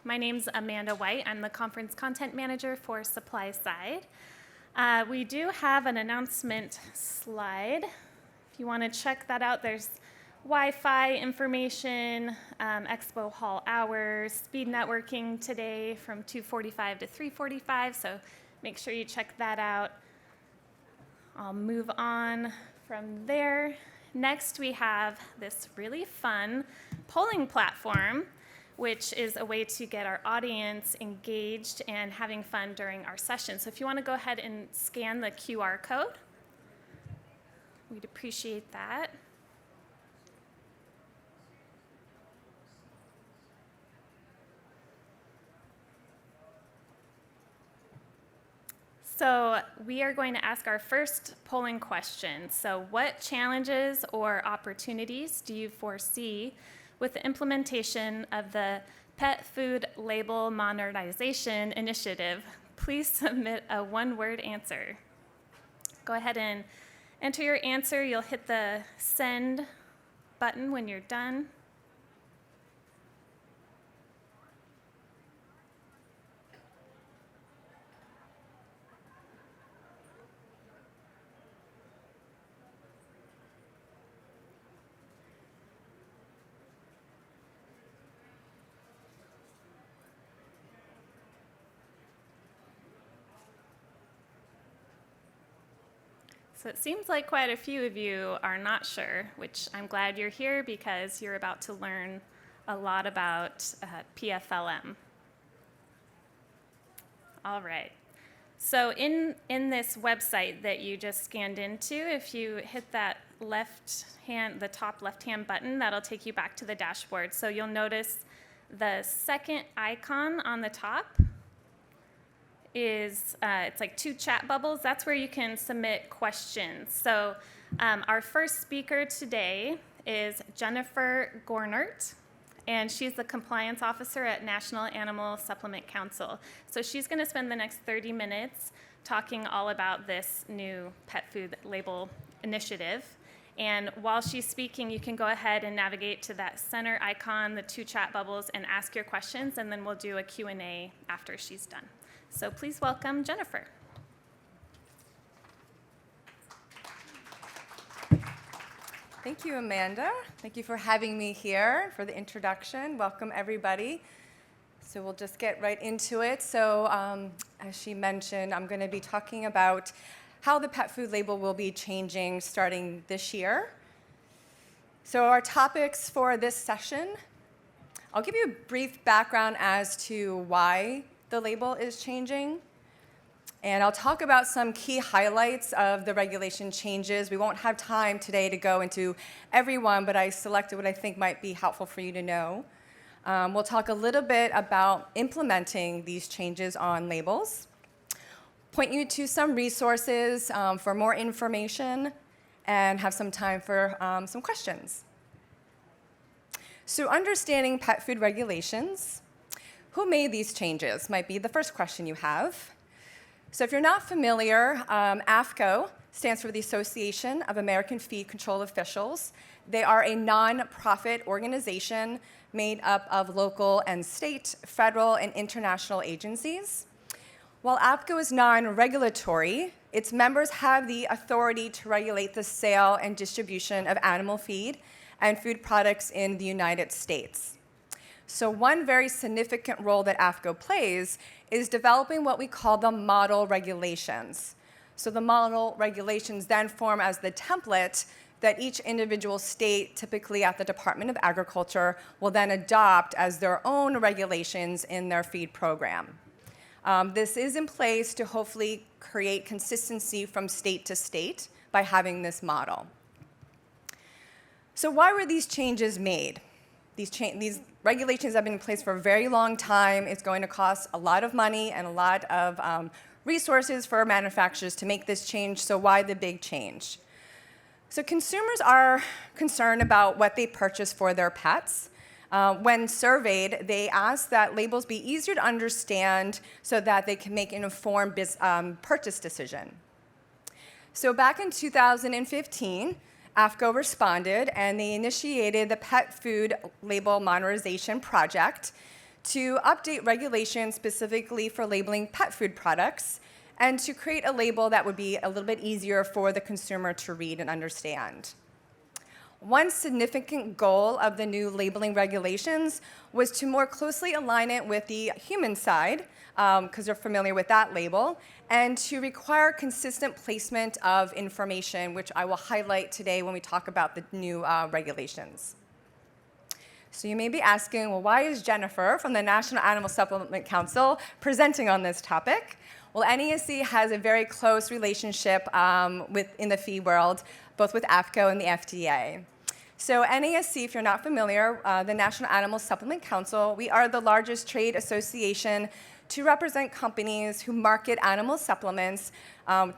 My name's Amanda White. I'm the conference content manager for SupplySide. We do have an announcement slide. If you want to check that out, there's Wi-Fi information, expo hall hours, speed networking today from 2:45 to 3:45, so make sure you check that out. I'll move on from there. Next, we have this really fun polling platform, which is a way to get our audience engaged and having fun during our session. So if you want to go ahead and scan the QR code, we'd appreciate that. So we are going to ask our first polling question. So what challenges or opportunities do you foresee with the implementation of the Pet Food Label Modernization Initiative? Please submit a one-word answer. Go ahead and enter your answer. You'll hit the send button when you're done. So it seems like quite a few of you are not sure, which I'm glad you're here because you're about to learn a lot about PFLM. All right. So in this website that you just scanned into, if you hit that the top left-hand button, that'll take you back to the dashboard. So you'll notice the second icon on the top is it's like two chat bubbles. That's where you can submit questions. So our first speaker today is Jennifer Gornnert, and she's the compliance officer at National Animal Supplement Council. So she's going to spend the next 30 minutes talking all about this new pet food label initiative. And while she's speaking, you can go ahead and navigate to that center icon, the two chat bubbles, and ask your questions, and then we'll do a Q&A after she's done. So please welcome Jennifer. Thank you, Amanda. Thank you for having me here for the introduction. Welcome, everybody. So we'll just get right into it. So as she mentioned, I'm going to be talking about how the pet food label will be changing starting this year. So our topics for this session, I'll give you a brief background as to why the label is changing. And I'll talk about some key highlights of the regulation changes. We won't have time today to go into every one, but I selected what I think might be helpful for you to know. We'll talk a little bit about implementing these changes on labels, point you to some resources for more information, and have some time for some questions. So understanding pet food regulations. Who made these changes might be the first question you have. So if you're not familiar, AAFCO stands for the Association of American Feed Control Officials. They are a non-profit organization made up of local and state, federal, and international agencies. While AAFCO is non-regulatory, its members have the authority to regulate the sale and distribution of animal feed and food products in the United States. So one very significant role that AAFCO plays is developing what we call the model regulations. So the model regulations then form as the template that each individual state, typically at the Department of Agriculture, will then adopt as their own regulations in their feed program. This is in place to hopefully create consistency from state to state by having this model. So why were these changes made? These regulations have been in place for a very long time. It's going to cost a lot of money and a lot of resources for manufacturers to make this change, so why the big change? So consumers are concerned about what they purchase for their pets. When surveyed, they asked that labels be easier to understand so that they can make an informed purchase decision. So back in 2015, AAFCO responded, and they initiated the Pet Food Label Modernization Project to update regulations specifically for labeling pet food products and to create a label that would be a little bit easier for the consumer to read and understand. One significant goal of the new labeling regulations was to more closely align it with the human side, because they're familiar with that label, and to require consistent placement of information, which I will highlight today when we talk about the new regulations. So you may be asking, well, why is Jennifer from the National Animal Supplement Council presenting on this topic? Well, NASC has a very close relationship in the feed world, both with AAFCO and the FDA. So NASC, if you're not familiar, the National Animal Supplement Council, we are the largest trade association to represent companies who market animal supplements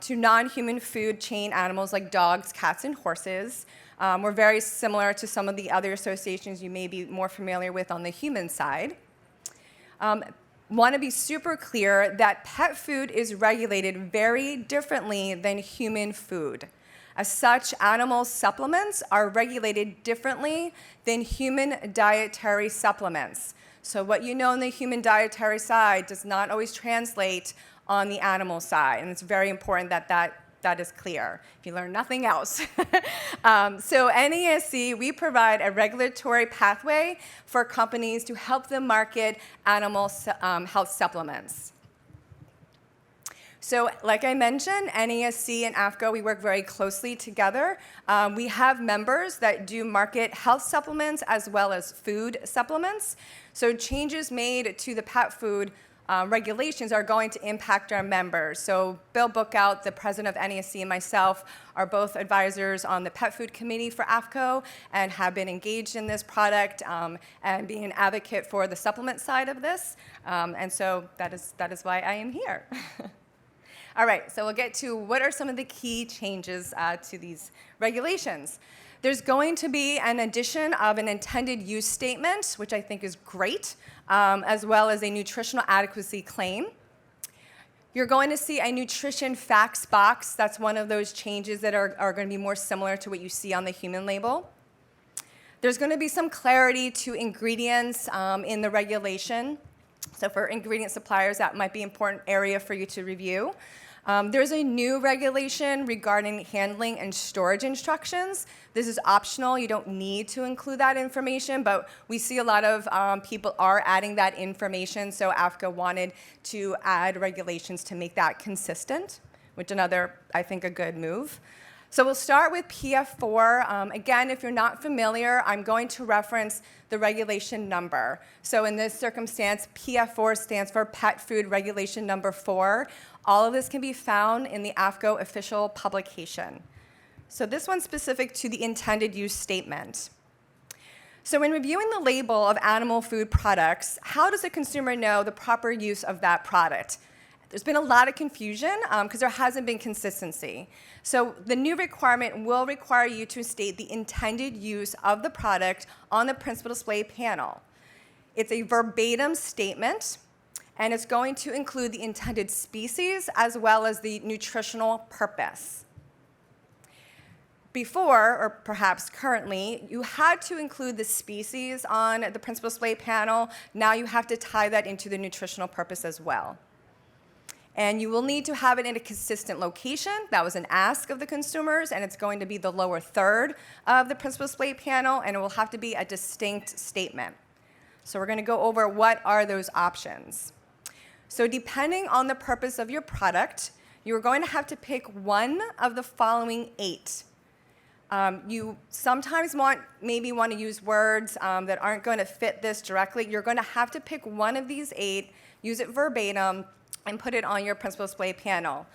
to non-human food chain animals like dogs, cats, and horses. We're very similar to some of the other associations you may be more familiar with on the human side. Want to be super clear that pet food is regulated very differently than human food. As such, animal supplements are regulated differently than human dietary supplements. So what you know on the human dietary side does not always translate on the animal side, and it's very important that that is clear, if you learn nothing else. So NASC, we provide a regulatory pathway for companies to help them market animal health supplements. So like I mentioned, NASC and AAFCO, we work very closely together. We have members that do market health supplements as well as food supplements. So changes made to the pet food regulations are going to impact our members. So Bill Bookout, the president of NASC, and myself are both advisors on the pet food committee for AAFCO and have been engaged in this product and being an advocate for the supplement side of this. And so that is why I am here. All right, so we'll get to what are some of the key changes to these regulations. There's going to be an addition of an intended use statement, which I think is great, as well as a nutritional adequacy claim. You're going to see a nutrition facts box. That's one of those changes that are going to be more similar to what you see on the human label. There's going to be some clarity to ingredients in the regulation. So for ingredient suppliers, that might be an important area for you to review. There's a new regulation regarding handling and storage instructions. This is optional. You don't need to include that information, but we see a lot of people are adding that information, so AAFCO wanted to add regulations to make that consistent, which another, I think, a good move. So we'll start with PF4. Again, if you're not familiar, I'm going to reference the regulation number. So in this circumstance, PF4 stands for Pet Food Regulation Number 4. All of this can be found in the AAFCO official publication. So this one's specific to the intended use statement. So when reviewing the label of animal food products, how does a consumer know the proper use of that product? There's been a lot of confusion because there hasn't been consistency. So the new requirement will require you to state the intended use of the product on the principal display panel. It's a verbatim statement, and it's going to include the intended species as well as the nutritional purpose. Before, or perhaps currently, you had to include the species on the principal display panel. Now you have to tie that into the nutritional purpose as well. And you will need to have it in a consistent location. That was an ask of the consumers, and it's going to be the lower third of the principal display panel, and it will have to be a distinct statement. So we're going to go over what are those options. So depending on the purpose of your product, you're going to have to pick one of the following 8. You sometimes maybe want to use words that aren't going to fit this directly. You're going to have to pick one of these 8, use it verbatim, and put it on your principal display panel.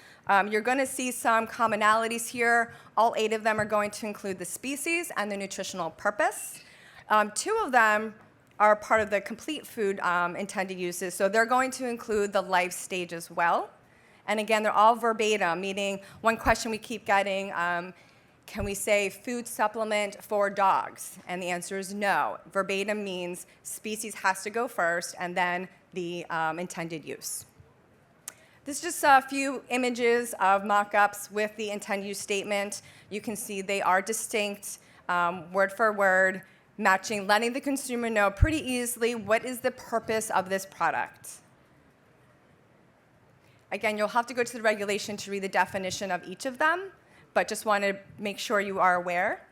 You're going to see some commonalities here. All 8 of them are going to include the species and the nutritional purpose. 2 of them are part of the complete food intended uses, so they're going to include the life stage as well. And again, they're all verbatim, meaning one question we keep getting, can we say food supplement for dogs? And the answer is no. Verbatim means species has to go first, and then the intended use. This is just a few images of mock-ups with the intended use statement. You can see they are distinct, word for word. matching, letting the consumer know pretty easily what is the purpose of this product. Again, you'll have to go to the regulation to read the definition of each of them, but just want to make sure you are aware.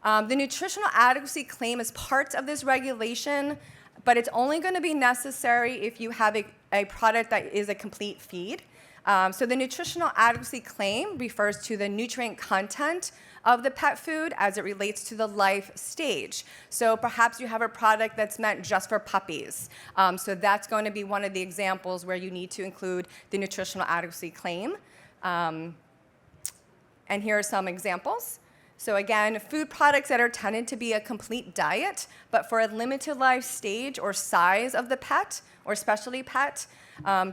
The nutritional adequacy claim is part of this regulation, but it's only going to be necessary if you have a product that is a complete feed. So the nutritional adequacy claim refers to the nutrient content of the pet food as it relates to the life stage. So perhaps you have a product that's meant just for puppies. So that's going to be one of the examples where you need to include the nutritional adequacy claim. And here are some examples. So again, food products that are intended to be a complete diet, but for a limited life stage or size of the pet or specialty pet.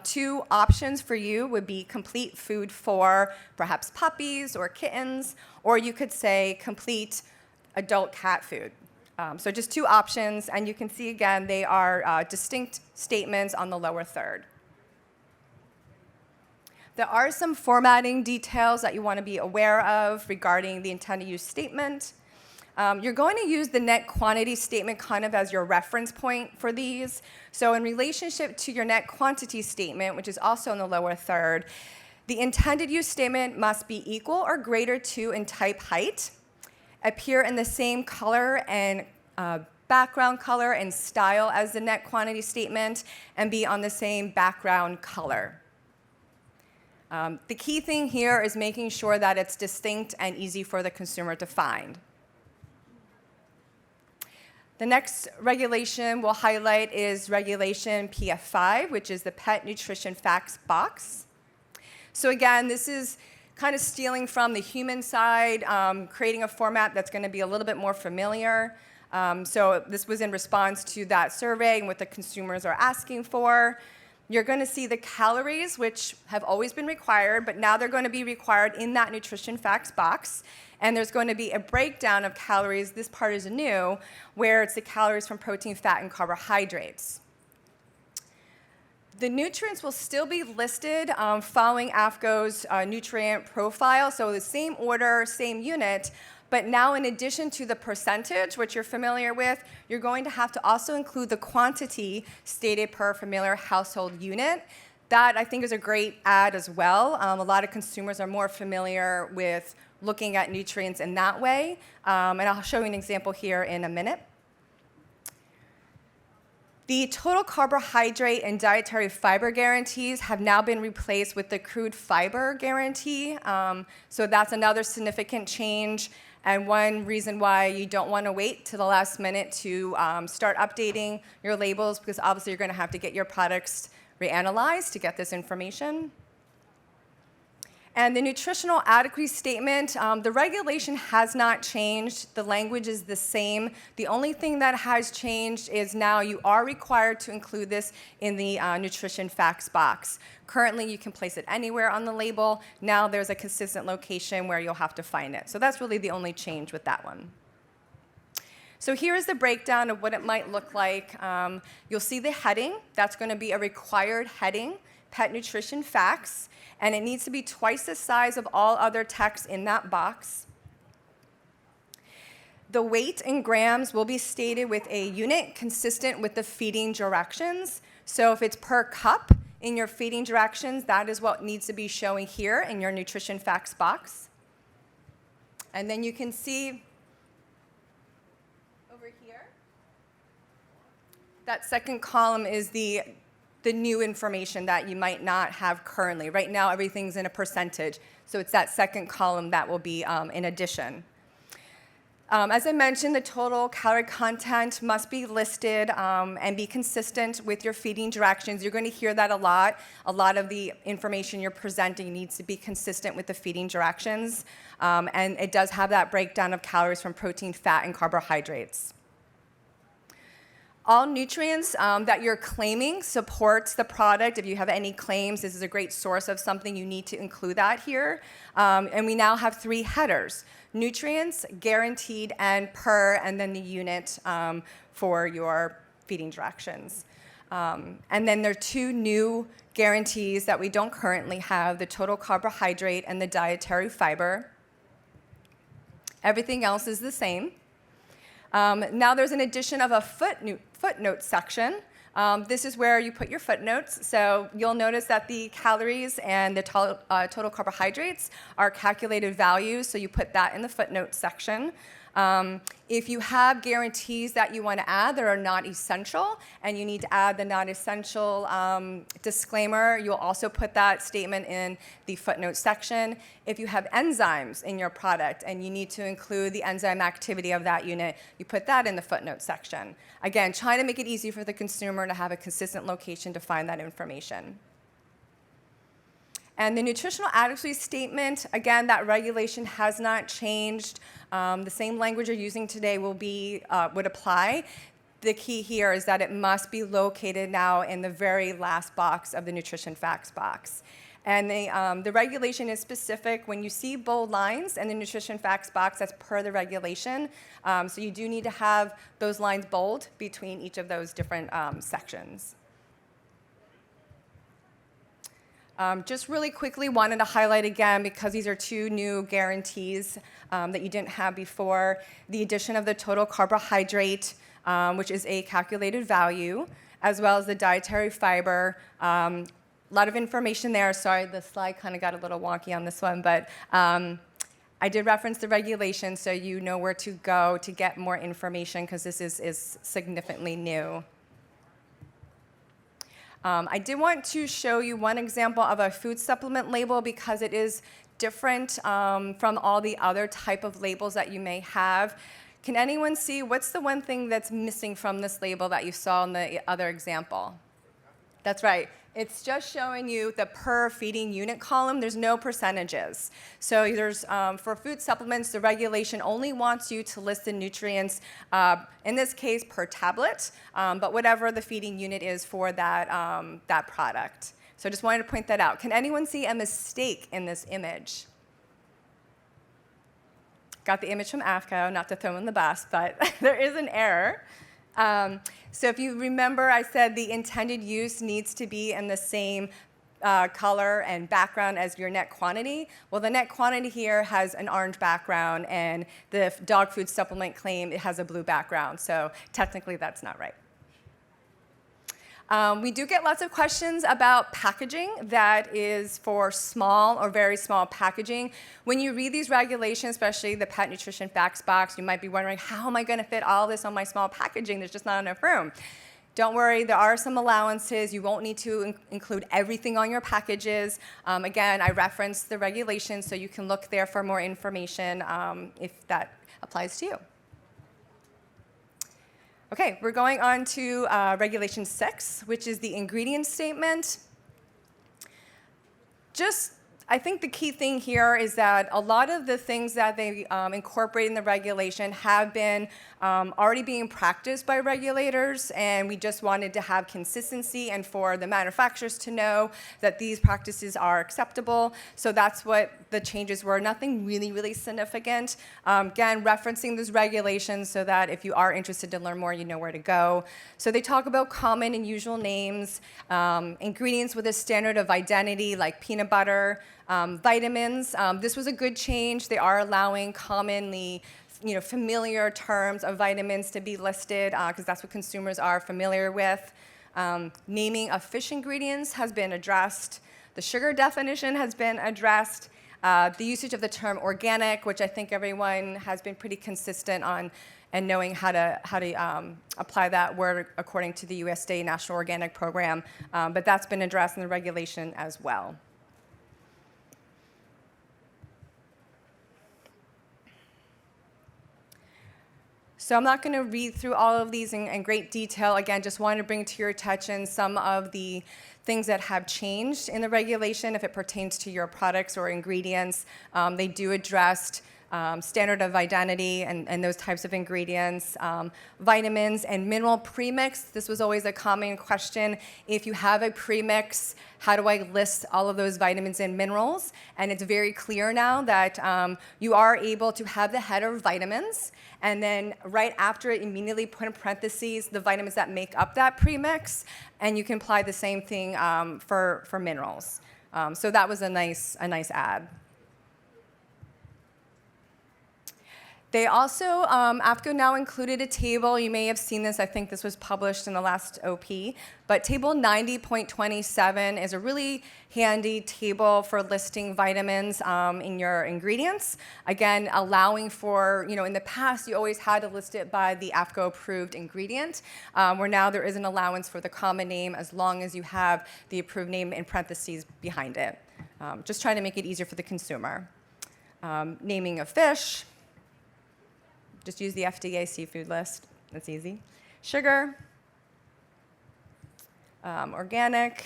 Two options for you would be complete food for perhaps puppies or kittens, or you could say complete adult cat food. So just two options, and you can see again, they are distinct statements on the lower third. There are some formatting details that you want to be aware of regarding the intended use statement. You're going to use the net quantity statement kind of as your reference point for these. So in relationship to your net quantity statement, which is also in the lower third, the intended use statement must be equal or greater to in type height, appear in the same color and background color and style as the net quantity statement, and be on the same background color. The key thing here is making sure that it's distinct and easy for the consumer to find. The next regulation we'll highlight is Regulation PF5, which is the Pet Nutrition Facts Box. So again, this is kind of stealing from the human side, creating a format that's going to be a little bit more familiar. So this was in response to that survey and what the consumers are asking for. You're going to see the calories, which have always been required, but now they're going to be required in that nutrition facts box. And there's going to be a breakdown of calories. This part is new, where it's the calories from protein, fat, and carbohydrates. The nutrients will still be listed following AAFCO's nutrient profile, so the same order, same unit, but now in addition to the percentage, which you're familiar with, you're going to have to also include the quantity stated per familiar household unit. That, I think, is a great add as well. A lot of consumers are more familiar with looking at nutrients in that way, and I'll show you an example here in a minute. The total carbohydrate and dietary fiber guarantees have now been replaced with the crude fiber guarantee. So that's another significant change, and one reason why you don't want to wait to the last minute to start updating your labels, because obviously you're going to have to get your products reanalyzed to get this information. And the nutritional adequacy statement, the regulation has not changed. The language is the same. The only thing that has changed is now you are required to include this in the nutrition facts box. Currently, you can place it anywhere on the label. Now there's a consistent location where you'll have to find it. So that's really the only change with that one. So here is the breakdown of what it might look like. You'll see the heading. That's going to be a required heading, Pet Nutrition Facts. And it needs to be twice the size of all other text in that box. The weight in grams will be stated with a unit consistent with the feeding directions. So if it's per cup in your feeding directions, that is what needs to be showing here in your nutrition facts box. And then you can see over here, that second column is the new information that you might not have currently. Right now, everything's in a percentage, so it's that second column that will be in addition. As I mentioned, the total calorie content must be listed and be consistent with your feeding directions. You're going to hear that a lot. A lot of the information you're presenting needs to be consistent with the feeding directions, and it does have that breakdown of calories from protein, fat, and carbohydrates. All nutrients that you're claiming supports the product. If you have any claims, this is a great source of something. You need to include that here. And we now have 3 headers: nutrients, guaranteed, and per, and then the unit for your feeding directions. And then there are 2 new guarantees that we don't currently have: the total carbohydrate and the dietary fiber. Everything else is the same. Now there's an addition of a footnote section. This is where you put your footnotes. So you'll notice that the calories and the total carbohydrates are calculated values, so you put that in the footnote section. If you have guarantees that you want to add that are not essential, and you need to add the not essential disclaimer, you'll also put that statement in the footnote section. If you have enzymes in your product and you need to include the enzyme activity of that unit, you put that in the footnote section. Again, trying to make it easy for the consumer to have a consistent location to find that information. And the nutritional adequacy statement, again, that regulation has not changed. The same language you're using today would apply. The key here is that it must be located now in the very last box of the nutrition facts box. And the regulation is specific. When you see bold lines in the nutrition facts box, that's per the regulation. So you do need to have those lines bold between each of those different sections. Just really quickly wanted to highlight again, because these are two new guarantees that you didn't have before, the addition of the total carbohydrate, which is a calculated value, as well as the dietary fiber. A lot of information there. Sorry, the slide kind of got a little wonky on this one, but I did reference the regulation, so you know where to go to get more information, because this is significantly new. I did want to show you one example of a food supplement label, because it is different from all the other type of labels that you may have. Can anyone see what's the one thing that's missing from this label that you saw in the other example? That's right. It's just showing you the per feeding unit column. There's no percentages. So there's, for food supplements, the regulation only wants you to list the nutrients, in this case, per tablet, but whatever the feeding unit is for that product. So I just wanted to point that out. Can anyone see a mistake in this image? Got the image from AAFCO, not to throw in the bus, but there is an error. So if you remember, I said the intended use needs to be in the same color and background as your net quantity. Well, the net quantity here has an orange background, and the dog food supplement claim, it has a blue background. So technically, that's not right. We do get lots of questions about packaging that is for small or very small packaging. When you read these regulations, especially the Pet Nutrition Facts box, you might be wondering, how am I going to fit all this on my small packaging? There's just not enough room. Don't worry, there are some allowances. You won't need to include everything on your packages. Again, I referenced the regulations, so you can look there for more information if that applies to you. Okay, we're going on to Regulation 6, which is the ingredient statement. I think the key thing here is that a lot of the things that they incorporate in the regulation have been already being practiced by regulators, and we just wanted to have consistency and for the manufacturers to know that these practices are acceptable. So that's what the changes were. Nothing really, really significant. Again, referencing those regulations so that if you are interested to learn more, you know where to go. So they talk about common and usual names, ingredients with a standard of identity like peanut butter, vitamins. This was a good change. They are allowing commonly familiar terms of vitamins to be listed because that's what consumers are familiar with. Naming of fish ingredients has been addressed. The sugar definition has been addressed. The usage of the term organic, which I think everyone has been pretty consistent on and knowing how to apply that word according to the USDA National Organic Program, but that's been addressed in the regulation as well. So I'm not going to read through all of these in great detail. Again, just wanted to bring to your attention some of the things that have changed in the regulation if it pertains to your products or ingredients. They do address standard of identity and those types of ingredients, vitamins and mineral premix. This was always a common question. If you have a premix, how do I list all of those vitamins and minerals? And it's very clear now that you are able to have the header vitamins, and then right after it, immediately put in parentheses the vitamins that make up that premix, and you can apply the same thing for minerals. So that was a nice add. They also, AAFCO now included a table. You may have seen this. I think this was published in the last OP. But table 90.27 is a really handy table for listing vitamins in your ingredients. Again, allowing for, in the past, you always had to list it by the AAFCO-approved ingredient, where now there is an allowance for the common name as long as you have the approved name in parentheses behind it. Just trying to make it easier for the consumer. Naming of fish. Just use the FDA seafood list. That's easy. Sugar. Organic.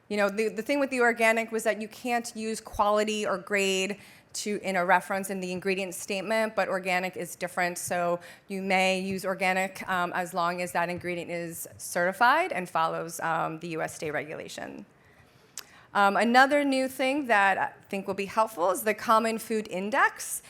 The thing with the organic was that you can't use quality or grade in a reference in the ingredient statement, but organic is different. So you may use organic as long as that ingredient is certified and follows the US state regulation. Another new thing that I think will be helpful is the Common Food Index.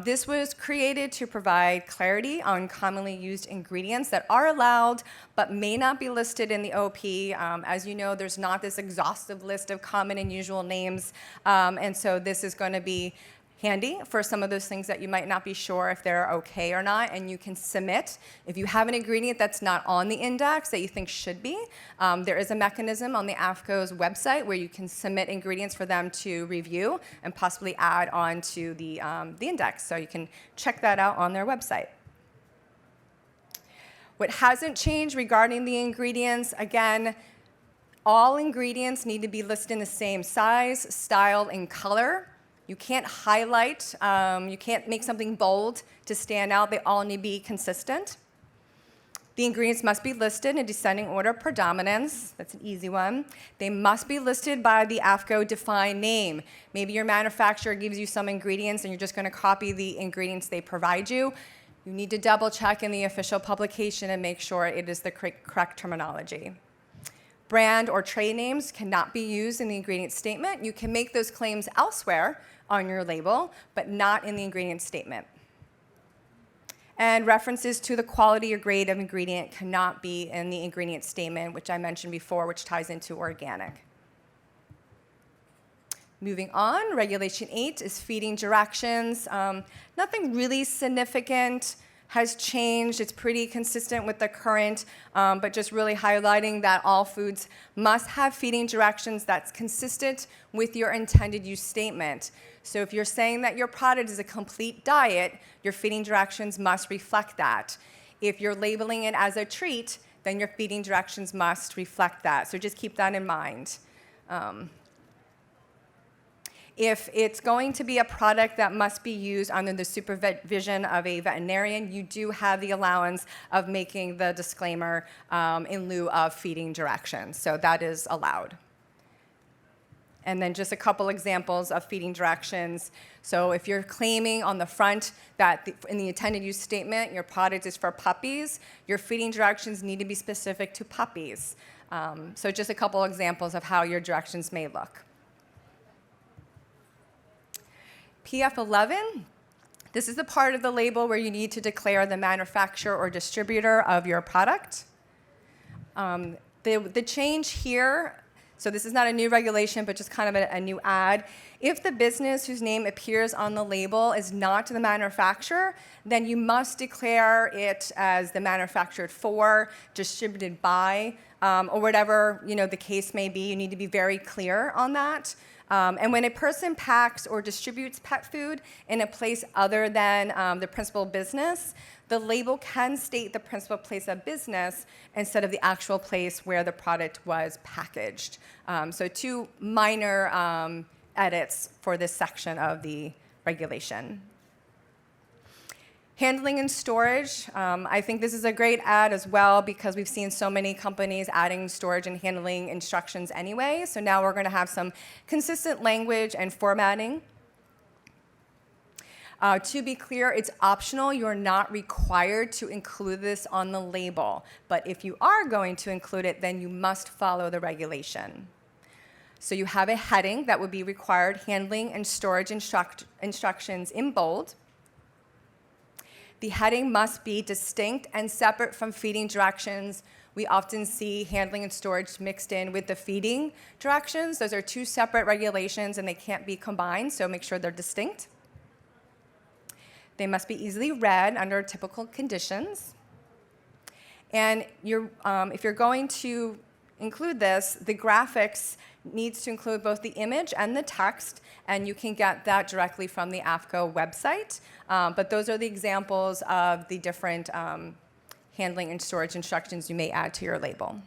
This was created to provide clarity on commonly used ingredients that are allowed but may not be listed in the OP. As you know, there's not this exhaustive list of common and usual names, and so this is going to be handy for some of those things that you might not be sure if they're okay or not, and you can submit. If you have an ingredient that's not on the index that you think should be, there is a mechanism on the AAFCO's website where you can submit ingredients for them to review and possibly add on to the index. So you can check that out on their website. What hasn't changed regarding the ingredients, again, all ingredients need to be listed in the same size, style, and color. You can't highlight, you can't make something bold to stand out. They all need to be consistent. The ingredients must be listed in descending order of predominance. That's an easy one. They must be listed by the AAFCO defined name. Maybe your manufacturer gives you some ingredients and you're just going to copy the ingredients they provide you. You need to double check in the official publication and make sure it is the correct terminology. Brand or trade names cannot be used in the ingredient statement. You can make those claims elsewhere on your label, but not in the ingredient statement. And references to the quality or grade of ingredient cannot be in the ingredient statement, which I mentioned before, which ties into organic. Moving on, Regulation 8 is feeding directions. Nothing really significant has changed. It's pretty consistent with the current, but just really highlighting that all foods must have feeding directions that's consistent with your intended use statement. So if you're saying that your product is a complete diet, your feeding directions must reflect that. If you're labeling it as a treat, then your feeding directions must reflect that. So just keep that in mind. If it's going to be a product that must be used under the supervision of a veterinarian, you do have the allowance of making the disclaimer in lieu of feeding directions. So that is allowed. And then just a couple examples of feeding directions. So if you're claiming on the front that in the intended use statement, your product is for puppies, your feeding directions need to be specific to puppies. So just a couple examples of how your directions may look. PF11, this is the part of the label where you need to declare the manufacturer or distributor of your product. The change here, so this is not a new regulation, but just kind of a new add. If the business whose name appears on the label is not the manufacturer, then you must declare it as the manufactured for, distributed by, or whatever the case may be. You need to be very clear on that. And when a person packs or distributes pet food in a place other than the principal business, the label can state the principal place of business instead of the actual place where the product was packaged. So two minor edits for this section of the regulation. Handling and storage, I think this is a great add as well because we've seen so many companies adding storage and handling instructions anyway. So now we're going to have some consistent language and formatting. To be clear, it's optional. You're not required to include this on the label. But if you are going to include it, then you must follow the regulation. So you have a heading that would be required handling and storage instructions in bold. The heading must be distinct and separate from feeding directions. We often see handling and storage mixed in with the feeding directions. Those are two separate regulations and they can't be combined, so make sure they're distinct. They must be easily read under typical conditions. And if you're going to include this, the graphics needs to include both the image and the text, and you can get that directly from the AAFCO website. But those are the examples of the different handling and storage instructions you may add to your label.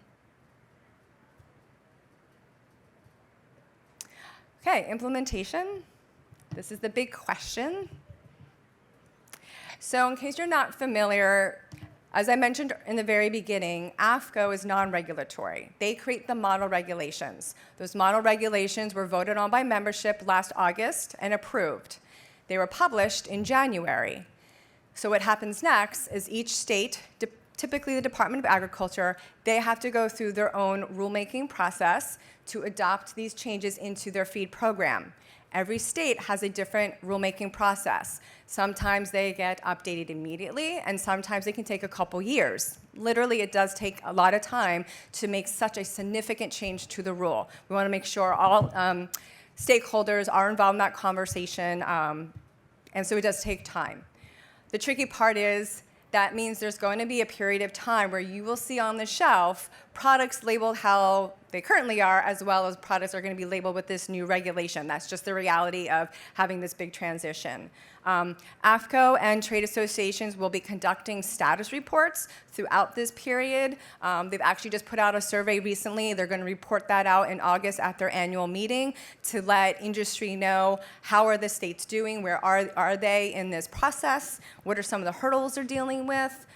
Okay, implementation. This is the big question. So in case you're not familiar, as I mentioned in the very beginning, AAFCO is non-regulatory. They create the model regulations. Those model regulations were voted on by membership last August and approved. They were published in January. So what happens next is each state, typically the Department of Agriculture, they have to go through their own rulemaking process to adopt these changes into their feed program. Every state has a different rulemaking process. Sometimes they get updated immediately, and sometimes they can take a couple years. Literally, it does take a lot of time to make such a significant change to the rule. We want to make sure all stakeholders are involved in that conversation, and so it does take time. The tricky part is that means there's going to be a period of time where you will see on the shelf products labeled how they currently are, as well as products are going to be labeled with this new regulation. That's just the reality of having this big transition. AAFCO and trade associations will be conducting status reports throughout this period. They've actually just put out a survey recently. They're going to report that out in August at their annual meeting to let industry know how are the states doing, where are they in this process, what are some of the hurdles they're dealing with.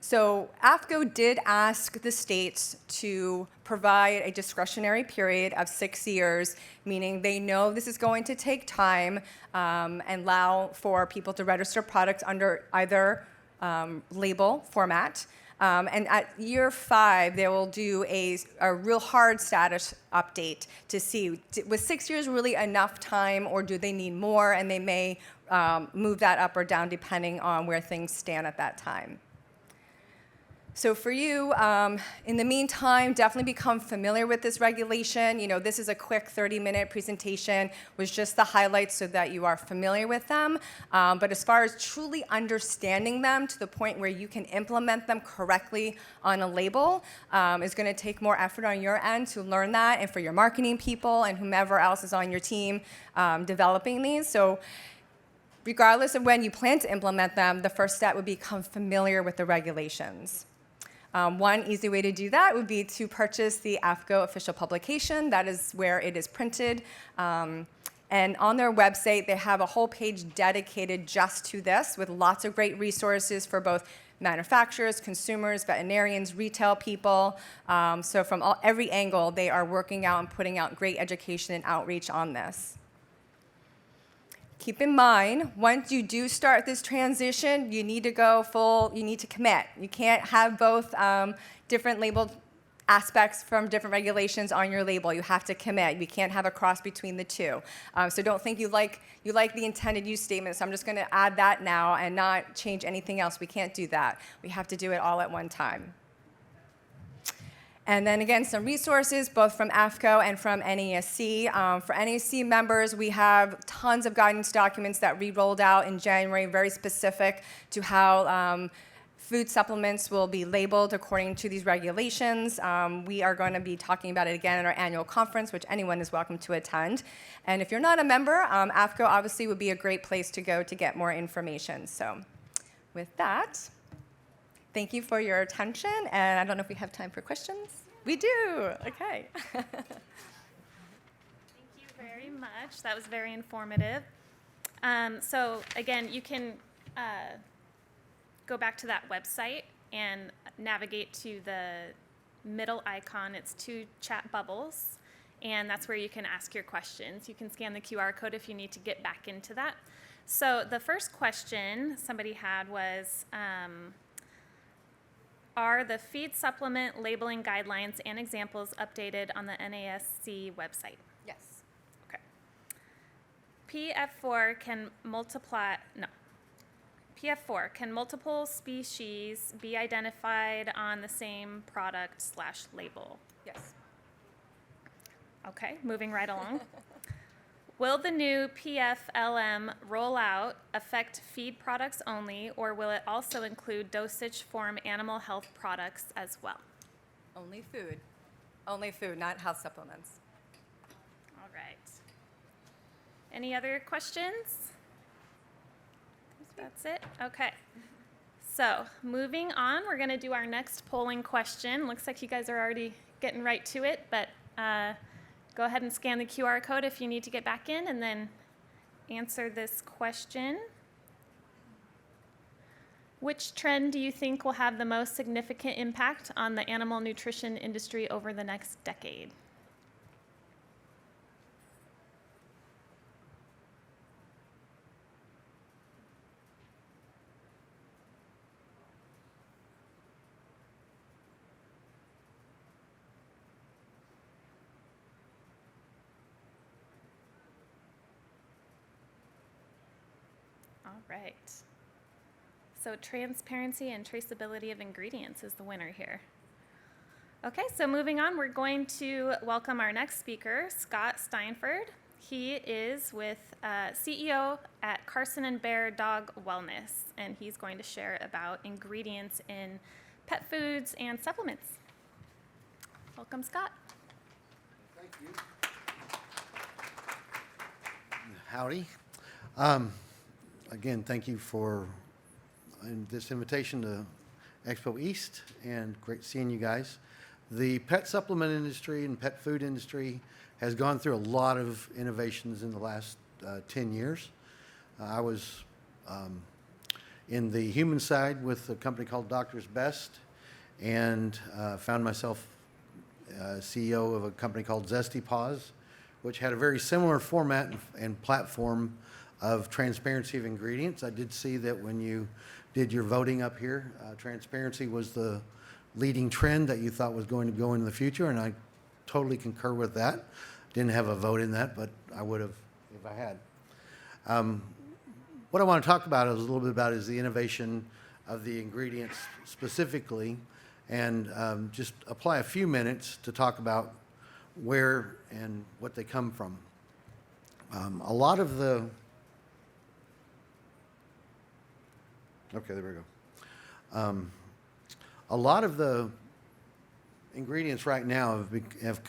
So AAFCO did ask the states to provide a discretionary period of 6 years, meaning they know this is going to take time and allow for people to register products under either label format. And at year 5, they will do a real hard status update to see, was 6 years really enough time, or do they need more? And they may move that up or down depending on where things stand at that time. So for you, in the meantime, definitely become familiar with this regulation. You know, this is a quick 30-minute presentation with just the highlights so that you are familiar with them. But as far as truly understanding them to the point where you can implement them correctly on a label is going to take more effort on your end to learn that, and for your marketing people and whomever else is on your team developing these. So regardless of when you plan to implement them, the first step would become familiar with the regulations. One easy way to do that would be to purchase the AAFCO official publication. That is where it is printed. And on their website, they have a whole page dedicated just to this, with lots of great resources for both manufacturers, consumers, veterinarians, retail people. So from every angle, they are working out and putting out great education and outreach on this. Keep in mind, once you do start this transition, you need to go full, you need to commit. You can't have both different labeled aspects from different regulations on your label. You have to commit. You can't have a cross between the two. So don't think you like the intended use statement, so I'm just going to add that now and not change anything else. We can't do that. We have to do it all at one time. And then again, some resources, both from AAFCO and from NASC. For NASC members, we have tons of guidance documents that we rolled out in January, very specific to how food supplements will be labeled according to these regulations. We are going to be talking about it again at our annual conference, which anyone is welcome to attend. And if you're not a member, AAFCO obviously would be a great place to go to get more information. So with that, thank you for your attention, and I don't know if we have time for questions. We do. Okay. Thank you very much. That was very informative. So again, you can go back to that website and navigate to the middle icon. It's 2 chat bubbles, and that's where you can ask your questions. You can scan the QR code if you need to get back into that. So the first question somebody had was, are the feed supplement labeling guidelines and examples updated on the NASC website? Yes. Okay. PF4 can multiply, no. PF4, can multiple species be identified on the same product/label? Yes. Okay, moving right along. Will the new PFLM rollout affect feed products only, or will it also include dosage form animal health products as well? Only food. Only food, not health supplements. All right. Any other questions? That's it? Okay. So moving on, we're going to do our next polling question. Looks like you guys are already getting right to it, but go ahead and scan the QR code if you need to get back in and then answer this question. Which trend do you think will have the most significant impact on the animal nutrition industry over the next decade? All right. So transparency and traceability of ingredients is the winner here. Okay, so moving on, we're going to welcome our next speaker, Scott Steinford. He is with CEO at Carson and Bear Dog Wellness, and he's going to share about ingredients in pet foods and supplements. Welcome, Scott. Thank you. Howdy. Again, thank you for this invitation to Expo East, and great seeing you guys. The pet supplement industry and pet food industry has gone through a lot of innovations in the last 10 years. I was in the human side with a company called Doctor's Best, and found myself CEO of a company called Zesty Paws, which had a very similar format and platform of transparency of ingredients. I did see that when you did your voting up here, transparency was the leading trend that you thought was going to go into the future, and I totally concur with that. Didn't have a vote in that, but I would have if I had. What I want to talk about is a little bit about is the innovation of the ingredients specifically, and just apply a few minutes to talk about where and what they come from. A lot of the Okay, there we go. A lot of the ingredients right now have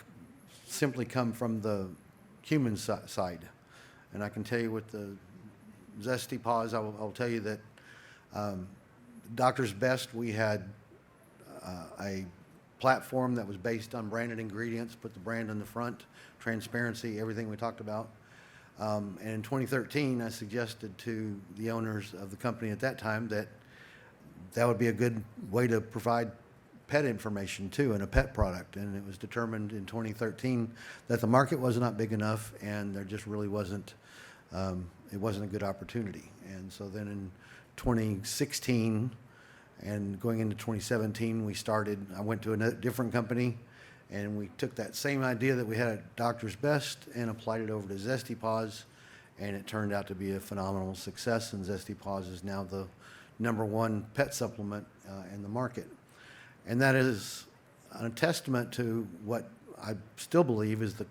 simply come from the human side. And I can tell you with the Zesty Paws, I'll tell you that Doctor's Best, we had a platform that was based on branded ingredients, put the brand on the front, transparency, everything we talked about. And in 2013, I suggested to the owners of the company at that time that that would be a good way to provide pet information too, and a pet product. And it was determined in 2013 that the market was not big enough, and there just really wasn't, it wasn't a good opportunity. And so then in 2016 and going into 2017, I went to a different company, and we took that same idea that we had at Doctor's Best and applied it over to Zesty Paws, and it turned out to be a phenomenal success, and Zesty Paws is now the #1 pet supplement in the market. And that is a testament to what I still believe is the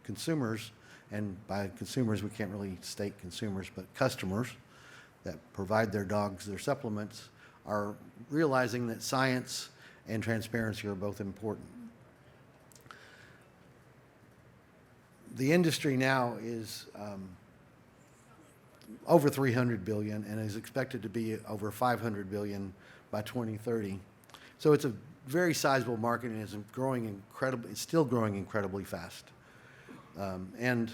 consumers, and by consumers we can't really state consumers, but customers that provide their dogs their supplements are realizing that science and transparency are both important. The industry now is over $300 billion and is expected to be over $500 billion by 2030. So it's a very sizable market, and it's still growing incredibly fast. And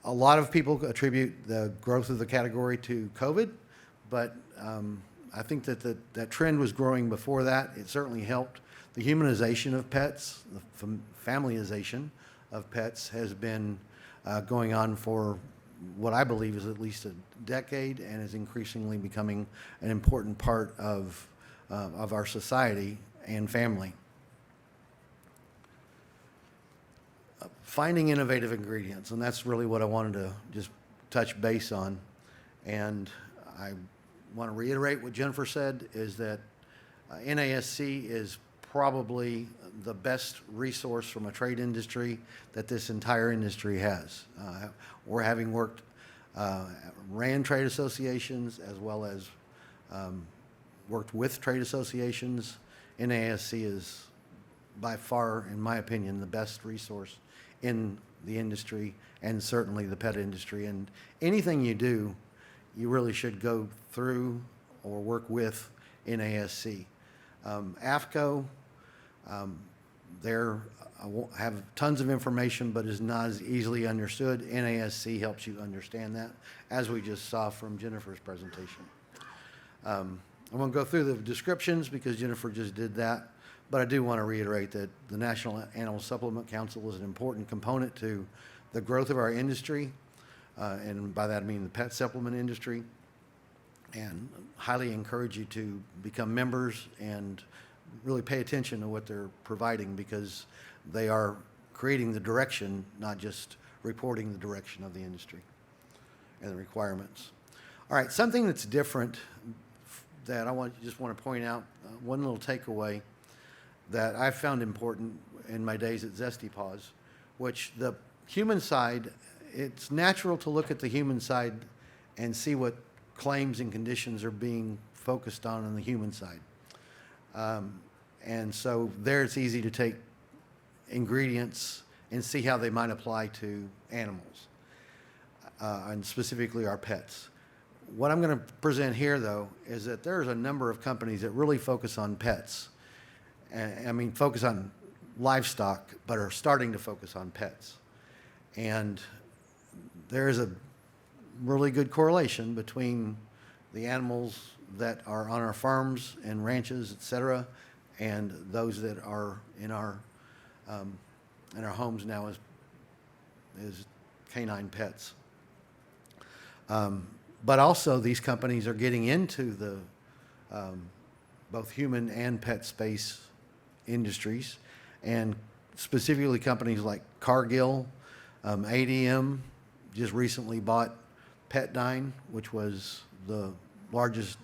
a lot of people attribute the growth of the category to COVID, but I think that that trend was growing before that. It certainly helped. The humanization of pets, the familyization of pets has been going on for what I believe is at least a decade, and is increasingly becoming an important part of our society and family. Finding innovative ingredients, and that's really what I wanted to just touch base on. And I want to reiterate what Jennifer said, is that NASC is probably the best resource from a trade industry that this entire industry has. We're having worked, ran trade associations as well as worked with trade associations. NASC is by far, in my opinion, the best resource in the industry and certainly the pet industry. And anything you do, you really should go through or work with NASC. AAFCO, have tons of information, but is not as easily understood. NASC helps you understand that, as we just saw from Jennifer's presentation. I'm going to go through the descriptions because Jennifer just did that, but I do want to reiterate that the National Animal Supplement Council is an important component to the growth of our industry, and by that I mean the pet supplement industry, and highly encourage you to become members and really pay attention to what they're providing, because they are creating the direction, not just reporting the direction of the industry and the requirements. All right, something that's different that I just want to point out, one little takeaway that I found important in my days at Zesty Paws, which the human side, it's natural to look at the human side and see what claims and conditions are being focused on the human side. And so there it's easy to take ingredients and see how they might apply to animals, and specifically our pets. What I'm going to present here, though, is that there's a number of companies that really focus on pets. I mean, focus on livestock, but are starting to focus on pets. And there's a really good correlation between the animals that are on our farms and ranches, et cetera, and those that are in our homes now as canine pets. But also these companies are getting into the both human and pet space industries, and specifically companies like Cargill, ADM just recently bought Petdyne, which was the largest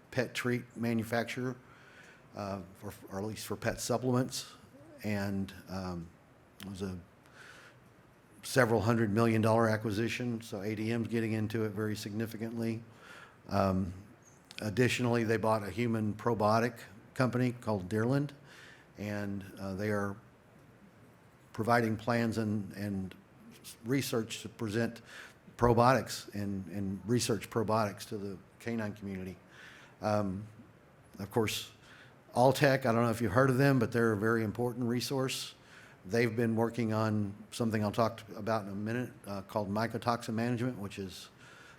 pet treat manufacturer, or at least for pet supplements, and it was a several $100 million acquisition, so ADM's getting into it very significantly. Additionally, they bought a human probiotic company called Deerland, and they are providing plans and research to present probiotics and research probiotics to the canine community. Of course, Alltech, I don't know if you've heard of them, but they're a very important resource. They've been working on something I'll talk about in a minute called mycotoxin management, which is,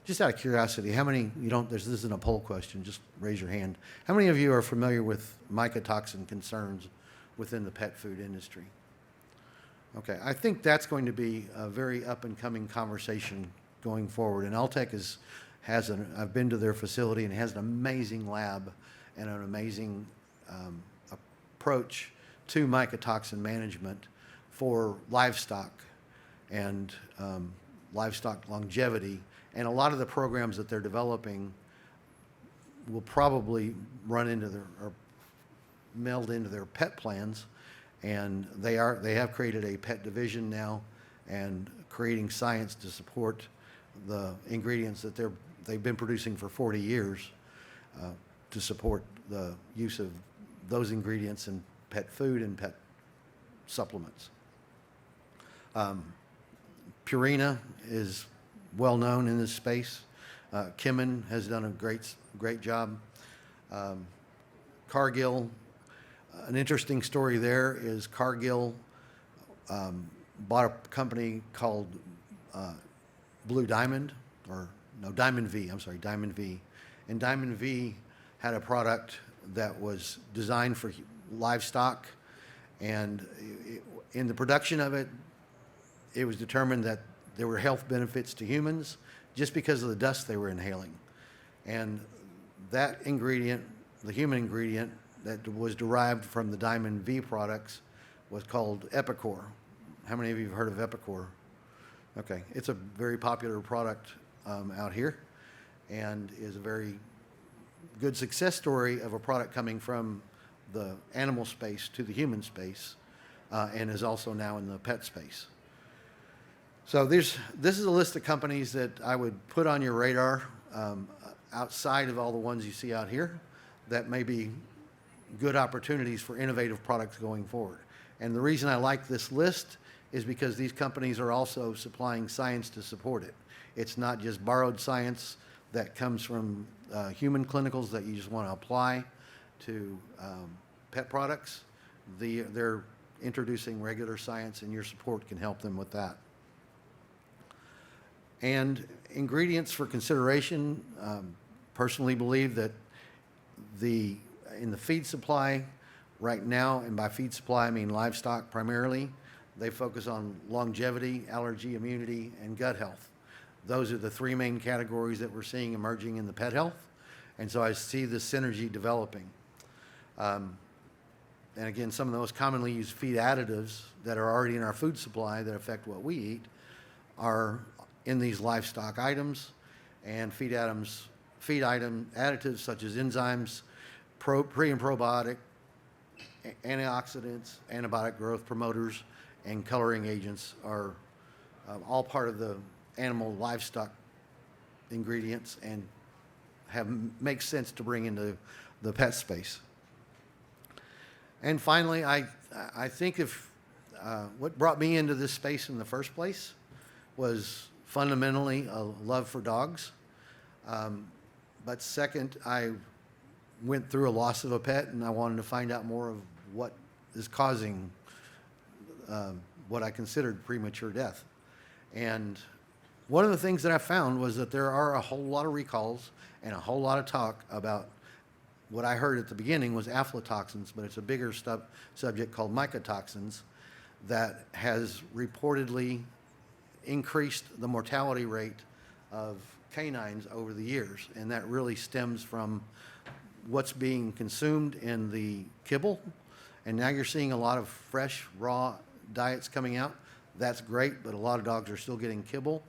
just out of curiosity, how many, this isn't a poll question, just raise your hand. How many of you are familiar with mycotoxin concerns within the pet food industry? Okay, I think that's going to be a very up-and-coming conversation going forward. And Alltech I've been to their facility, and it has an amazing lab and an amazing approach to mycotoxin management for livestock and livestock longevity. And a lot of the programs that they're developing will probably run into or meld into their pet plans. And they have created a pet division now and creating science to support the ingredients that they've been producing for 40 years to support the use of those ingredients in pet food and pet supplements. Purina is well known in this space. Kimmin has done a great job. Cargill, an interesting story there is Cargill bought a company called Blue Diamond, Diamond V. Diamond V. And Diamond V had a product that was designed for livestock, and in the production of it, it was determined that there were health benefits to humans just because of the dust they were inhaling. And that ingredient, the human ingredient that was derived from the Diamond V products, was called Epicor. How many of you have heard of Epicor? Okay, it's a very popular product out here, and is a very good success story of a product coming from the animal space to the human space, and is also now in the pet space. So this is a list of companies that I would put on your radar, outside of all the ones you see out here, that may be good opportunities for innovative products going forward. And the reason I like this list is because these companies are also supplying science to support it. It's not just borrowed science that comes from human clinicals that you just want to apply to pet products. They're introducing regular science, and your support can help them with that. And ingredients for consideration, personally believe that in the feed supply right now, and by feed supply I mean livestock primarily, they focus on longevity, allergy, immunity, and gut health. Those are the three main categories that we're seeing emerging in the pet health, and so I see this synergy developing. And again, some of the most commonly used feed additives that are already in our food supply that affect what we eat are in these livestock items, and feed item additives such as enzymes, pre and probiotic, antioxidants, antibiotic growth promoters, and coloring agents are all part of the animal livestock ingredients and makes sense to bring into the pet space. And finally, I think if what brought me into this space in the first place was fundamentally a love for dogs. But second, I went through a loss of a pet, and I wanted to find out more of what is causing what I considered premature death. And one of the things that I found was that there are a whole lot of recalls and a whole lot of talk about what I heard at the beginning was aflatoxins, but it's a bigger subject called mycotoxins that has reportedly increased the mortality rate of canines over the years. And that really stems from what's being consumed in the kibble. And now you're seeing a lot of fresh, raw diets coming out. That's great, but a lot of dogs are still getting kibble.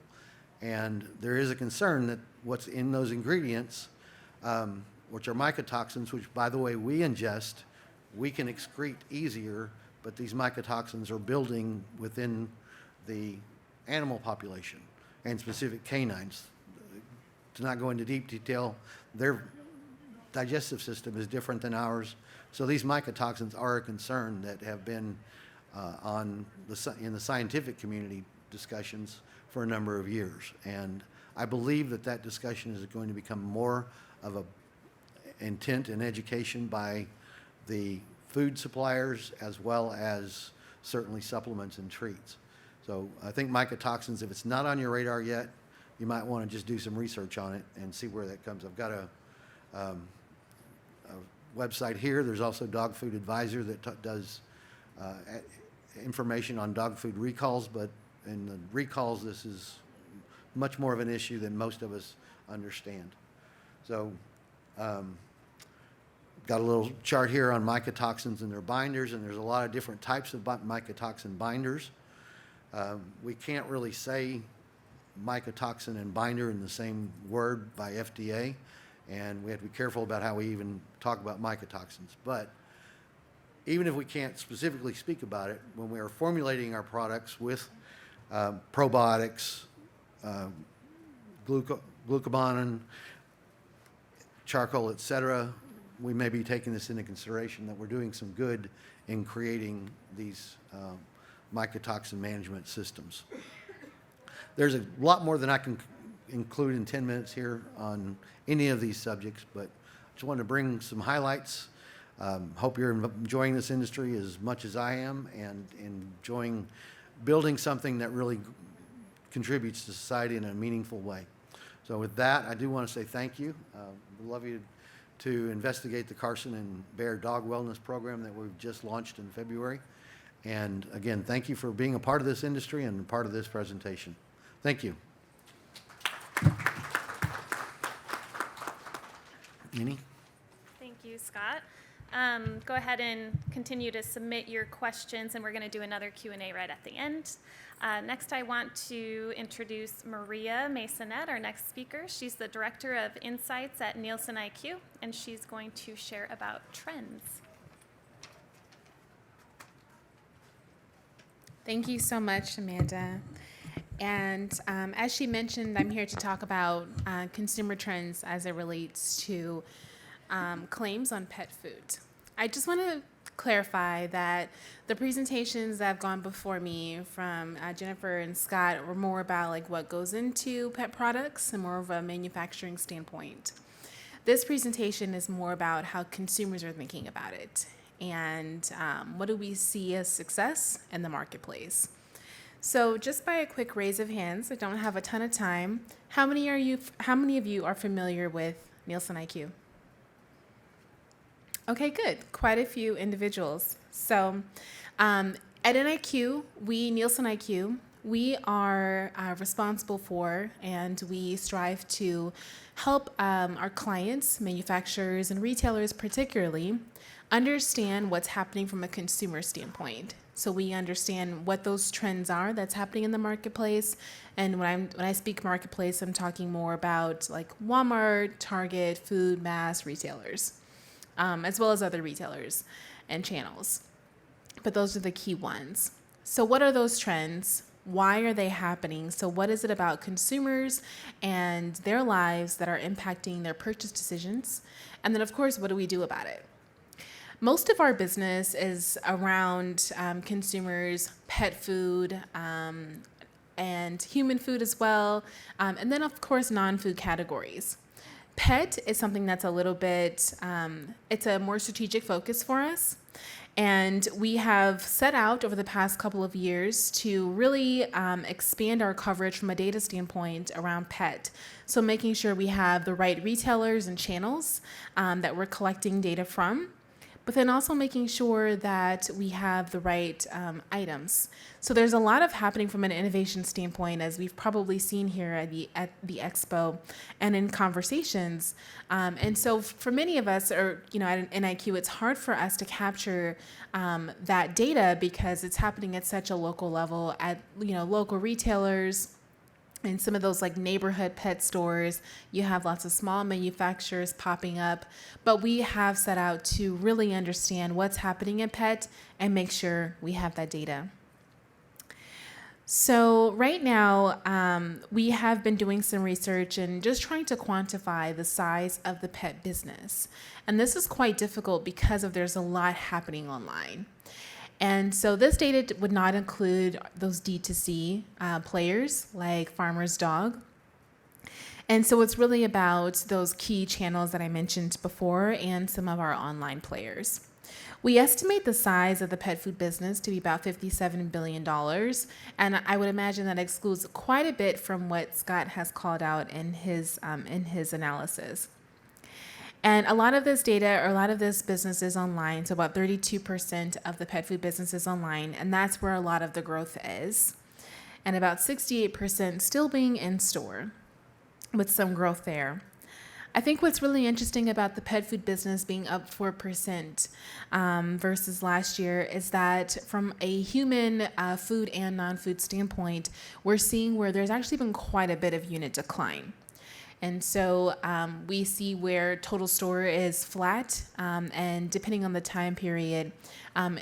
And there is a concern that what's in those ingredients, which are mycotoxins, which, by the way, we ingest, we can excrete easier, but these mycotoxins are building within the animal population, and specific canines. To not go into deep detail, their digestive system is different than ours, so these mycotoxins are a concern that have been in the scientific community discussions for a number of years. And I believe that discussion is going to become more of a intent and education by the food suppliers, as well as certainly supplements and treats. So I think mycotoxins, if it's not on your radar yet, you might want to just do some research on it and see where that comes. I've got a website here. There's also Dog Food Advisor that does information on dog food recalls, but in the recalls, this is much more of an issue than most of us understand. So got a little chart here on mycotoxins and their binders, and there's a lot of different types of mycotoxin binders. We can't really say mycotoxin and binder in the same word by FDA, and we have to be careful about how we even talk about mycotoxins. But even if we can't specifically speak about it, when we are formulating our products with probiotics, glucosamine, charcoal, etc., we may be taking this into consideration that we're doing some good in creating these mycotoxin management systems. There's a lot more than I can include in 10 minutes here on any of these subjects, but I just wanted to bring some highlights. Hope you're enjoying this industry as much as I am, and enjoying building something that really contributes to society in a meaningful way. So with that, I do want to say thank you. We'd love you to investigate the Carson and Bear Dog Wellness Program that we've just launched in February. And again, thank you for being a part of this industry and a part of this presentation. Thank you. Annie? Thank you, Scott. Go ahead and continue to submit your questions, and we're going to do another Q&A right at the end. Next, I want to introduce Maria Maysonet, our next speaker. She's the Director of Insights at NielsenIQ, and she's going to share about trends. Thank you so much, Amanda. And as she mentioned, I'm here to talk about consumer trends as it relates to claims on pet food. I just want to clarify that the presentations that have gone before me from Jennifer and Scott were more about like what goes into pet products and more of a manufacturing standpoint. This presentation is more about how consumers are thinking about it and what do we see as success in the marketplace. So just by a quick raise of hands, I don't have a ton of time. How many of you are familiar with NielsenIQ? Okay, good. Quite a few individuals. So at NielsenIQ, we are responsible for and we strive to help our clients, manufacturers, and retailers particularly, understand what's happening from a consumer standpoint. So we understand what those trends are that's happening in the marketplace. And when I speak marketplace, I'm talking more about like Walmart, Target, food, mass retailers, as well as other retailers and channels. But those are the key ones. So what are those trends? Why are they happening? So what is it about consumers and their lives that are impacting their purchase decisions? And then, of course, what do we do about it? Most of our business is around consumers, pet food, and human food as well, and then, of course, non-food categories. Pet is something that's a little bit, it's a more strategic focus for us. And we have set out over the past couple of years to really expand our coverage from a data standpoint around pet. So making sure we have the right retailers and channels that we're collecting data from, but then also making sure that we have the right items. So there's a lot of happening from an innovation standpoint, as we've probably seen here at the expo and in conversations. And so for many of us, or at NIQ, it's hard for us to capture that data because it's happening at such a local level at local retailers. In some of those like neighborhood pet stores, you have lots of small manufacturers popping up, but we have set out to really understand what's happening in pet and make sure we have that data. So right now, we have been doing some research and just trying to quantify the size of the pet business. And this is quite difficult because there's a lot happening online. And so this data would not include those D2C players like Farmer's Dog. And so it's really about those key channels that I mentioned before and some of our online players. We estimate the size of the pet food business to be about $57 billion. And I would imagine that excludes quite a bit from what Scott has called out in his analysis. And a lot of this data, or a lot of this business is online. So about 32% of the pet food business is online, and that's where a lot of the growth is. And about 68% still being in store, with some growth there. I think what's really interesting about the pet food business being up 4% versus last year is that from a human food and non-food standpoint, we're seeing where there's actually been quite a bit of unit decline. And so we see where total store is flat, and depending on the time period,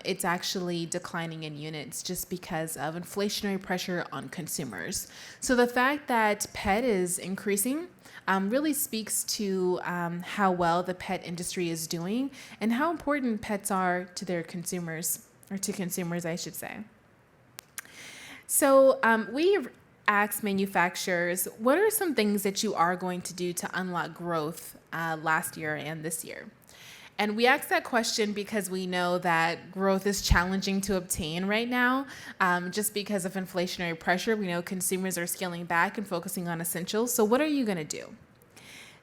it's actually declining in units just because of inflationary pressure on consumers. So the fact that pet is increasing really speaks to how well the pet industry is doing and how important pets are to their consumers, or to consumers, I should say. So we asked manufacturers, what are some things that you are going to do to unlock growth last year and this year? And we asked that question because we know that growth is challenging to obtain right now, just because of inflationary pressure. We know consumers are scaling back and focusing on essentials. So what are you going to do?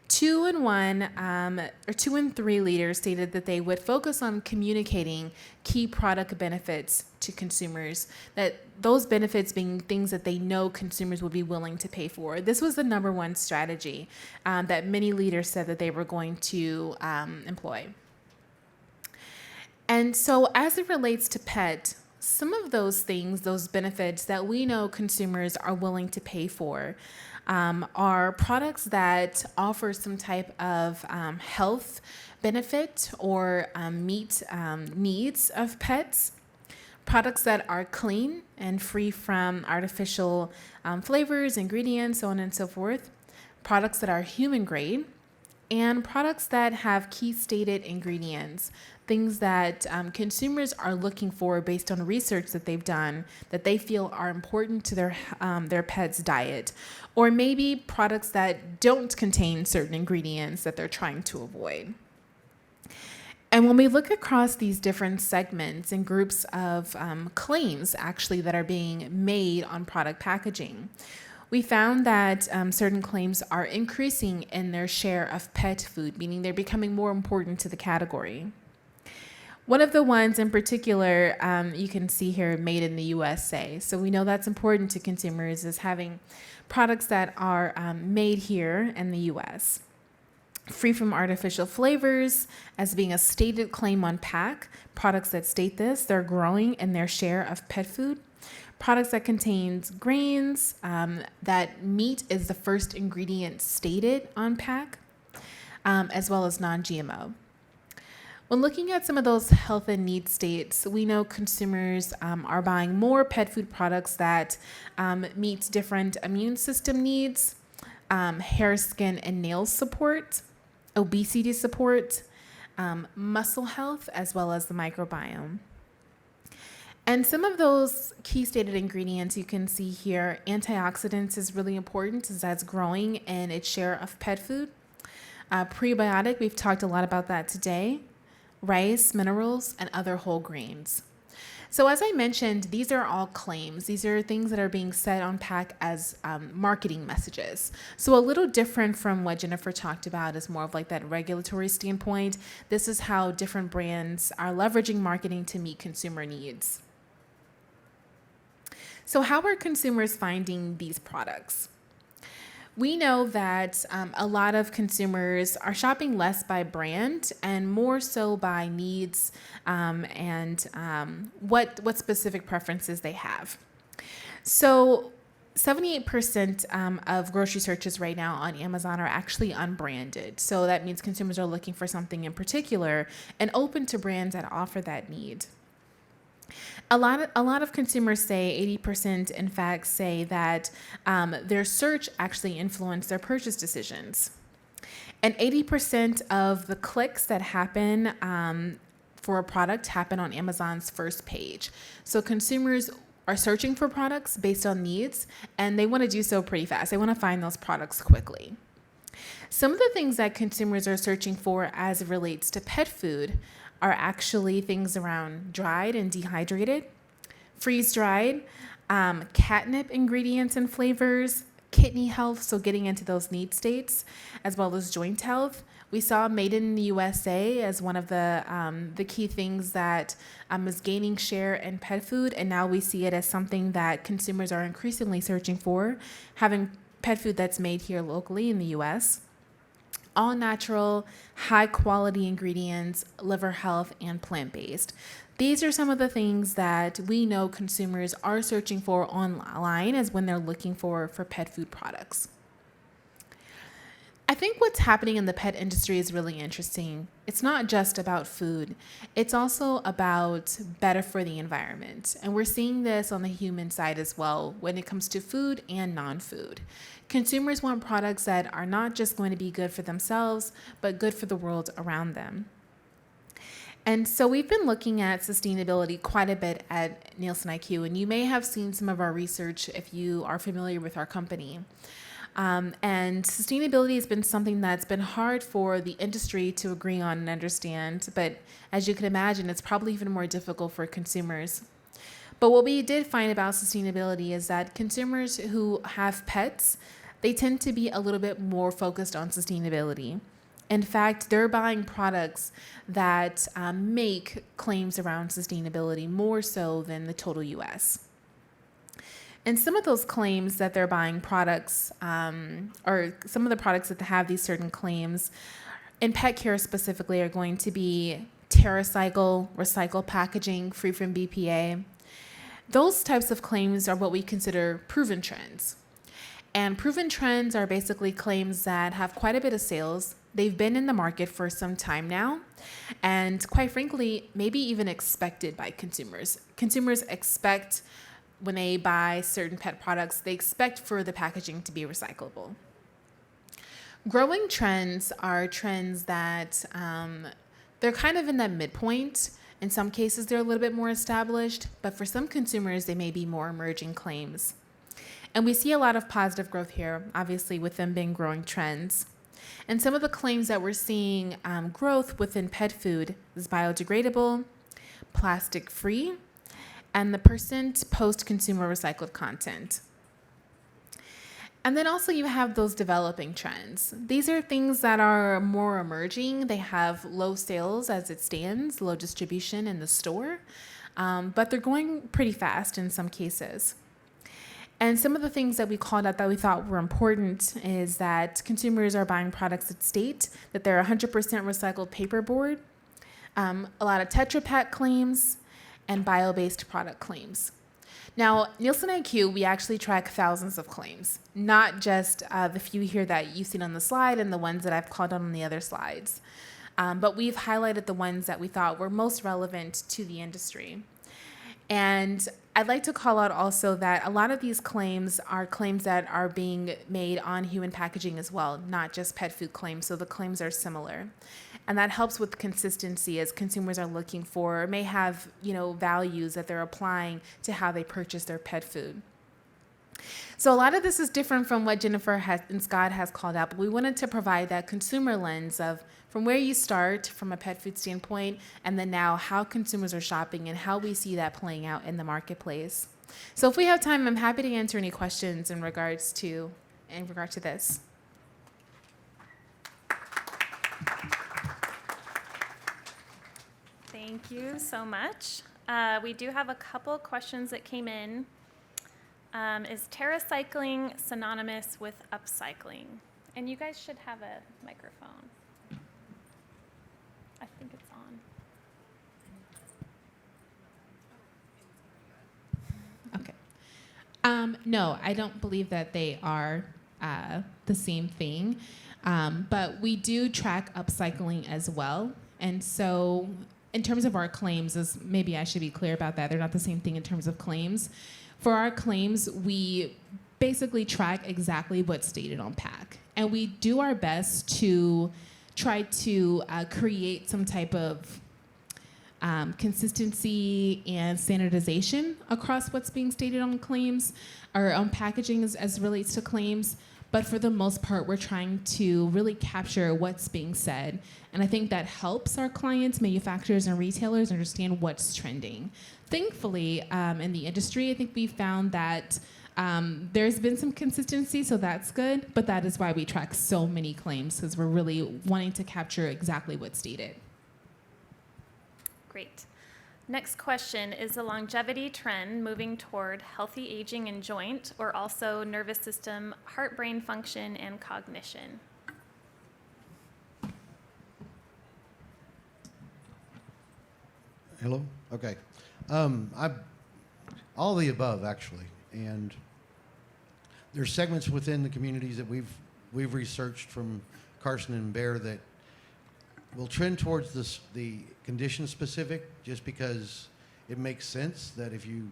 2 and 3 leaders stated that they would focus on communicating key product benefits to consumers, that those benefits being things that they know consumers would be willing to pay for. This was the number one strategy that many leaders said that they were going to employ. And so as it relates to pet, some of those things, those benefits that we know consumers are willing to pay for, are products that offer some type of health benefit or meet needs of pets. products that are clean and free from artificial flavors, ingredients, so on and so forth, products that are human grade, and products that have key stated ingredients, things that consumers are looking for based on research that they've done that they feel are important to their pet's diet, or maybe products that don't contain certain ingredients that they're trying to avoid. And when we look across these different segments and groups of claims actually that are being made on product packaging, we found that certain claims are increasing in their share of pet food, meaning they're becoming more important to the category. One of the ones in particular, you can see here, made in the USA. So we know that's important to consumers, is having products that are made here in the US. Free from artificial flavors as being a stated claim on pack. Products that state this, they're growing in their share of pet food. Products that contains grains, that meat is the first ingredient stated on pack, as well as non-GMO. When looking at some of those health and need states, we know consumers are buying more pet food products that meet different immune system needs, hair, skin, and nail support, obesity support, muscle health, as well as the microbiome. And some of those key stated ingredients you can see here, antioxidants is really important as that's growing in its share of pet food. Prebiotic, we've talked a lot about that today. Rice, minerals, and other whole grains. So as I mentioned, these are all claims. These are things that are being said on pack as marketing messages. So a little different from what Jennifer talked about is more of like that regulatory standpoint. This is how different brands are leveraging marketing to meet consumer needs. So how are consumers finding these products? We know that a lot of consumers are shopping less by brand and more so by needs and what specific preferences they have. So 78% of grocery searches right now on Amazon are actually unbranded. So that means consumers are looking for something in particular and open to brands that offer that need. A lot of consumers say, 80% in fact, say that their search actually influenced their purchase decisions. And 80% of the clicks that happen for a product happen on Amazon's first page. So consumers are searching for products based on needs, and they want to do so pretty fast. They want to find those products quickly. Some of the things that consumers are searching for as it relates to pet food are actually things around dried and dehydrated, freeze-dried, catnip ingredients and flavors, kidney health, so getting into those need states, as well as joint health. We saw made in the USA as one of the key things that is gaining share in pet food, and now we see it as something that consumers are increasingly searching for, having pet food that's made here locally in the US. All natural, high quality ingredients, liver health, and plant-based. These are some of the things that we know consumers are searching for online as when they're looking for pet food products. I think what's happening in the pet industry is really interesting. It's not just about food. It's also about better for the environment. And we're seeing this on the human side as well when it comes to food and non-food. Consumers want products that are not just going to be good for themselves, but good for the world around them. And so we've been looking at sustainability quite a bit at NielsenIQ, and you may have seen some of our research if you are familiar with our company. And sustainability has been something that's been hard for the industry to agree on and understand, but as you can imagine, it's probably even more difficult for consumers. But what we did find about sustainability is that consumers who have pets, they tend to be a little bit more focused on sustainability. In fact, they're buying products that make claims around sustainability more so than the total US. And some of those claims that they're buying products, or some of the products that have these certain claims, in pet care specifically, are going to be TerraCycle, recycle packaging, free from BPA. Those types of claims are what we consider proven trends. And proven trends are basically claims that have quite a bit of sales, They've been in the market for some time now, and quite frankly, maybe even expected by consumers. Consumers expect when they buy certain pet products, they expect for the packaging to be recyclable. Growing trends are trends that they're kind of in that midpoint. In some cases, they're a little bit more established, but for some consumers, they may be more emerging claims. And we see a lot of positive growth here, obviously, with them being growing trends. And some of the claims that we're seeing growth within pet food is biodegradable, plastic-free, and the percent post-consumer recycled content. And then also you have those developing trends. These are things that are more emerging. They have low sales as it stands, low distribution in the store, but they're going pretty fast in some cases. And some of the things that we called out that we thought were important is that consumers are buying products that state that they're 100% recycled paperboard, a lot of Tetra Pak claims, and bio-based product claims. Now, NielsenIQ, we actually track thousands of claims, not just the few here that you've seen on the slide and the ones that I've called on the other slides. But we've highlighted the ones that we thought were most relevant to the industry. And I'd like to call out also that a lot of these claims are claims that are being made on human packaging as well, not just pet food claims, so the claims are similar. And that helps with consistency as consumers are looking for, or may have, values that they're applying to how they purchase their pet food. So a lot of this is different from what Jennifer and Scott has called out, but we wanted to provide that consumer lens of from where you start from a pet food standpoint, and then now how consumers are shopping and how we see that playing out in the marketplace. So if we have time, I'm happy to answer any questions in regard to this. Thank you so much. We do have a couple questions that came in. Is TerraCycling synonymous with upcycling? And you guys should have a microphone. I think it's on. Okay. No, I don't believe that they are the same thing, but we do track upcycling as well. And so in terms of our claims, maybe I should be clear about that. They're not the same thing in terms of claims. For our claims, we basically track exactly what's stated on pack. And we do our best to try to create some type of consistency and standardization across what's being stated on claims or on packaging as relates to claims. But for the most part, we're trying to really capture what's being said. And I think that helps our clients, manufacturers, and retailers understand what's trending. Thankfully, in the industry, I think we found that there's been some consistency, so that's good. But that is why we track so many claims, because we're really wanting to capture exactly what's stated. Great. Next question, is the longevity trend moving toward healthy aging and joint, or also nervous system, heart, brain function, and cognition? Hello? Okay. All of the above, actually. And there's segments within the communities that we've researched from Carson and Bear that will trend towards the condition specific, just because it makes sense that if you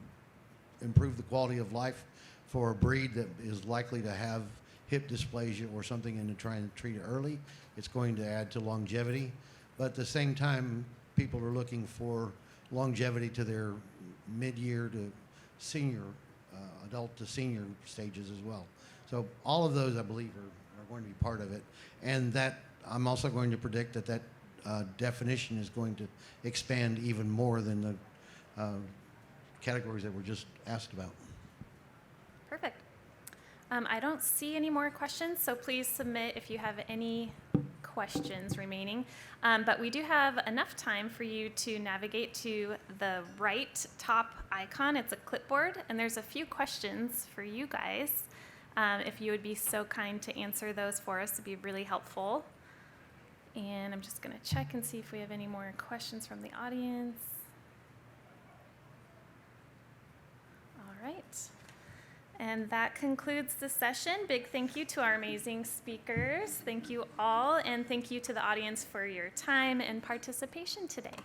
improve the quality of life for a breed that is likely to have hip dysplasia or something and to try and treat it early, it's going to add to longevity. But at the same time, people are looking for longevity to their mid-year to senior, adult to senior stages as well. So all of those, I believe, are going to be part of it. And that I'm also going to predict that definition is going to expand even more than the categories that were just asked about. Perfect. I don't see any more questions, so please submit if you have any questions remaining. But we do have enough time for you to navigate to the right top icon. It's a clipboard, and there's a few questions for you guys. If you would be so kind to answer those for us, it'd be really helpful. And I'm just going to check and see if we have any more questions from the audience. All right. And that concludes the session. Big thank you to our amazing speakers. Thank you all, and thank you to the audience for your time and participation today.